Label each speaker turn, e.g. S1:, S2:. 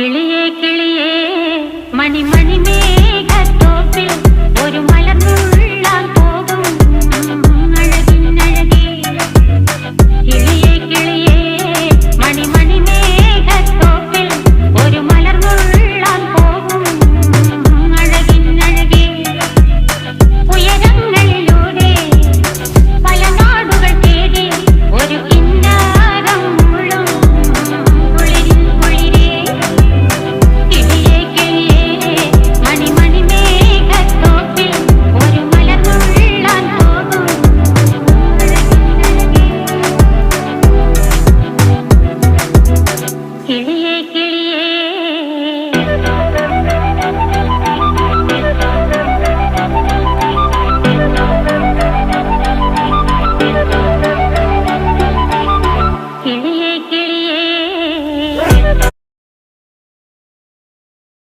S1: കിളിയേ കിളിയേ മണിമണി മേഘത്തോപ്പിൽ ഒരു മലർന്നുള്ളാൻ പോകും അഴകിനഴകേ. കിളിയേ കിളിയേ മണിമണി മേഘത്തോപ്പിൽ ഒരു മലർന്നുള്ളാൻ പോകും അഴകിനഴകേ. ഉയരങ്ങളിലൂടെ പല നാടുകൾ തേടി ഒരു കിന്നാരം മുള്ളും കുളിരിൻ കുളിരേ. കിളിയേ കിളിയേ മണിമണി മേഘത്തോപ്പിൽ ഒരു മലർന്നുള്ളാൻ പോകും അഴകിനഴകേ. കിളിയേ